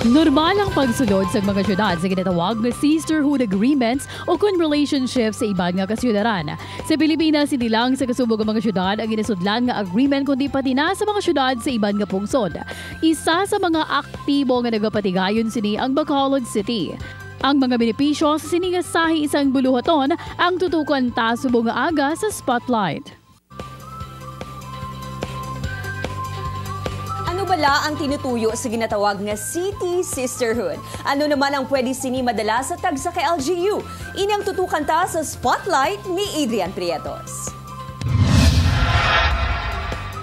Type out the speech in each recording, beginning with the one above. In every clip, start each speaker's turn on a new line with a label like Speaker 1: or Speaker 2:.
Speaker 1: Normal ang pagsulod sa mga syudad sa ginatawag na sisterhood agreements o kun relationships sa iban nga kasyudaran. Sa Pilipinas, hindi lang sa kasubog ang mga syudad ang ginasudlan nga agreement kundi pati na sa mga syudad sa iban nga pungsod. Isa sa mga aktibo nga nagapatigayon sini ang Bacolod City. Ang mga benepisyo sa siningasahi isang buluhaton ang tutukan ta subong nga aga sa Spotlight.
Speaker 2: Ano bala ang tinutuyo sa ginatawag na City Sisterhood? Ano naman ang pwede sini madala sa tagsa kay LGU? Inang tutukan ta sa Spotlight ni Adrian Prietos.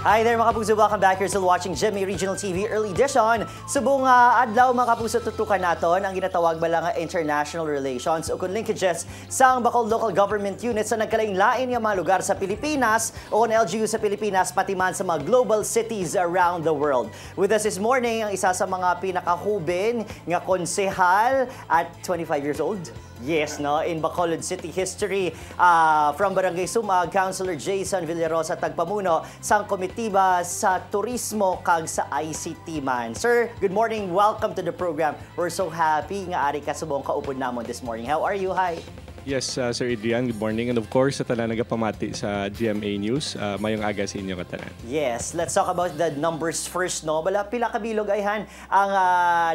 Speaker 3: Hi there mga kapuso, welcome back. You're still watching GMA Regional TV Early Edition. Subong adlaw mga kapuso, tutukan naton ang ginatawag bala nga international relations o kung linkages sa ang Bacolod local government units sa nagkalain-lain nga mga lugar sa Pilipinas o kung LGU sa Pilipinas pati man sa mga global cities around the world. With us this morning ang isa sa mga pinakahubin nga konsehal at 25 years old. Yes, no? In Bacolod City history, from Barangay Sumag, Councilor Jason Villarosa tagpamuno sang komitiba sa turismo kag sa ICT man. Sir, good morning. Welcome to the program. We're so happy nga ari ka subong kaupod namon this morning. How are you? Hi.
Speaker 4: Yes, Sir Adrian, good morning. And of course, sa tanan nagapamati sa GMA News, mayong aga sa inyo katanan.
Speaker 3: Yes, let's talk about the numbers first, no? Bala, pila kabilog ayhan ang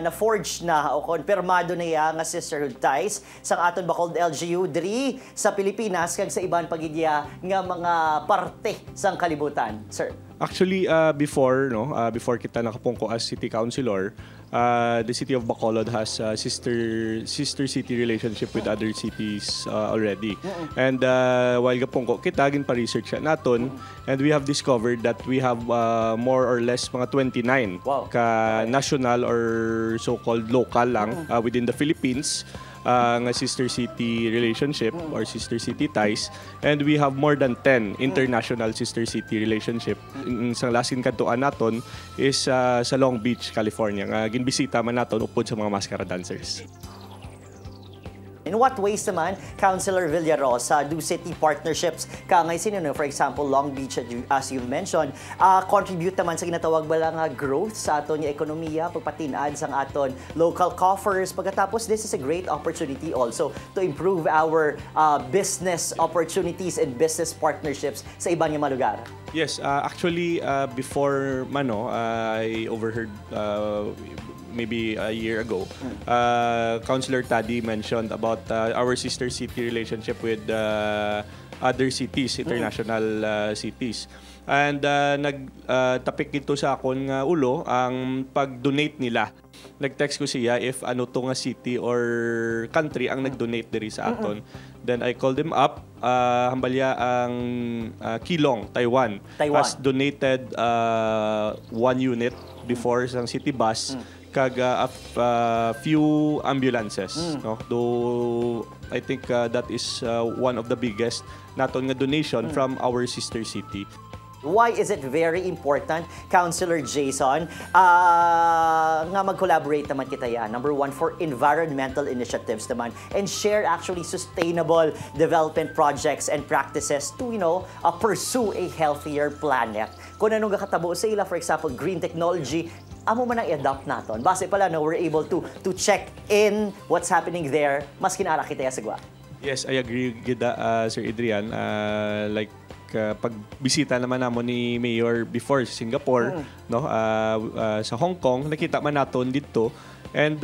Speaker 3: na-forge na o konfirmado na iya nga sisterhood ties sa aton Bacolod LGU diri sa Pilipinas kag sa iban pagidya nga mga parte sang kalibutan. Sir.
Speaker 4: Actually, before kita nakapungko as city councilor, the city of Bacolod has sister city relationship with other cities already. And while kapungko, kita gin pa research naton, and we have discovered that we have more or less mga 29 ka national or so-called local lang within the Philippines. Nga sister city relationship or sister city ties, and we have more than 10 international sister city relationship. Ang lasin kadtuan naton is sa Long Beach, California. Ginbisita man naton upod sa mga mascara dancers.
Speaker 3: In what ways naman, Councilor Villarosa, do city partnerships ka ngay sino, for example, Long Beach, as you've mentioned, contribute naman sa ginatawag bala nga growth sa aton yung ekonomiya, pagpatinad sa aton local coffers. Pagkatapos, this is a great opportunity also to improve our business opportunities and business partnerships sa ibang mga lugar.
Speaker 4: Yes, actually, before I overheard maybe a year ago, Councilor Taddy mentioned about our sister city relationship with other cities, international cities. And nagtapik ito sa akon nga ulo ang pag-donate nila. Nag-text ko siya if ano to nga city or country ang nag-donate diri sa aton. Then I called them up. Hambalya ang Keelung, Taiwan, has donated 1 unit before sa city bus. Kag a few ambulances, no? Though I think that is one of the biggest naton nga donation from our sister city.
Speaker 3: Why is it very important, Councilor Jason, nga mag-collaborate naman kita yan? Number one, for environmental initiatives naman and share actually sustainable development projects and practices to, pursue a healthier planet. Kung anong kakatabo sa ila, for example, green technology, amo man ang i-adopt naton. Base pala, we're able to check in what's happening there, mas kinara kita ya sagwa.
Speaker 4: Yes, I agree with Sir Adrian. Pagbisita naman namo ni Mayor before sa Singapore, sa Hong Kong, nakita man naton dito. And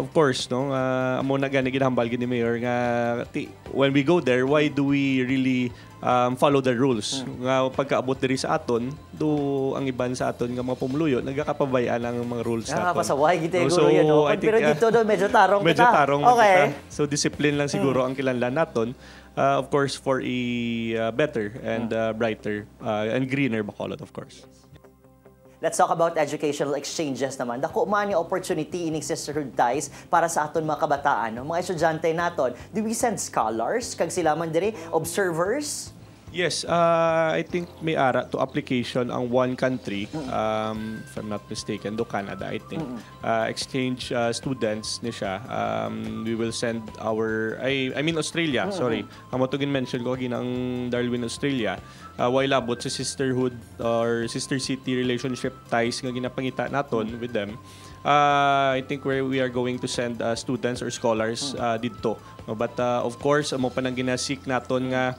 Speaker 4: of course, amo na gani ginahambal gini Mayor nga when we go there, why do we really follow the rules? Nga pagkaabot diri sa aton, do ang iban sa aton nga mga pumuluyo nagakapabayaan ang mga rules naton.
Speaker 3: Nakapasaway gite guro yan, no? Pero dito medyo tarong
Speaker 4: medyo
Speaker 3: kita.
Speaker 4: Tarong
Speaker 3: okay.
Speaker 4: Kita. So discipline lang siguro ang kinahanglan naton. Of course, for a better and brighter and greener Bacolod, of course.
Speaker 3: Let's talk about educational exchanges naman. Dako man yung opportunity ining sisterhood ties para sa aton mga kabataan. Mga estudyante naton, do we send scholars? Kag sila man diri, observers?
Speaker 4: Yes, I think may ara to application ang one country, if I'm not mistaken, do Canada, I think. Exchange students ni siya. We will send I mean Australia, sorry. Ang matugin mention ko ginang Darwin, Australia. While abot sa sisterhood or sister city relationship ties nga ginapangita naton with them. I think we are going to send students or scholars dito. But of course, amo pa nang ginasik naton nga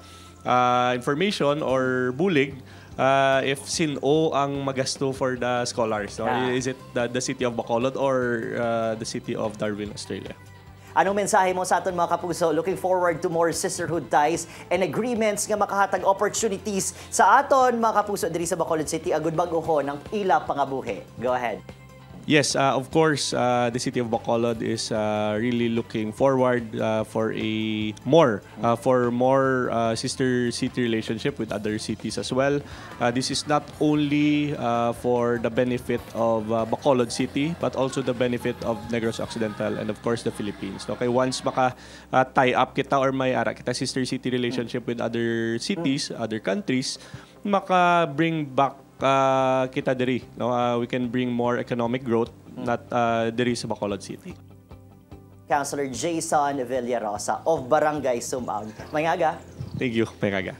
Speaker 4: information or bulig if sino ang magasto for the scholars. No? Is it the city of Bacolod or the city of Darwin, Australia?
Speaker 3: Anong mensahe mo sa aton mga kapuso? Looking forward to more sisterhood ties and agreements nga makahatag opportunities sa aton mga kapuso diri sa Bacolod City agud bag-oho ng ila pangabuhi. Go ahead.
Speaker 4: Yes, of course, the city of Bacolod is really looking forward for more sister city relationship with other cities as well. This is not only for the benefit of Bacolod City, but also the benefit of Negros Occidental and of course the Philippines. Okay, once maka tie up kita or may ara kita sister city relationship with other cities, other countries, maka bring back kita diri, no? We can bring more economic growth not diri sa Bacolod City.
Speaker 3: Councilor Jason Villarosa of Barangay Sumbaon. Mayngaga.
Speaker 4: Thank you, Mayngaga.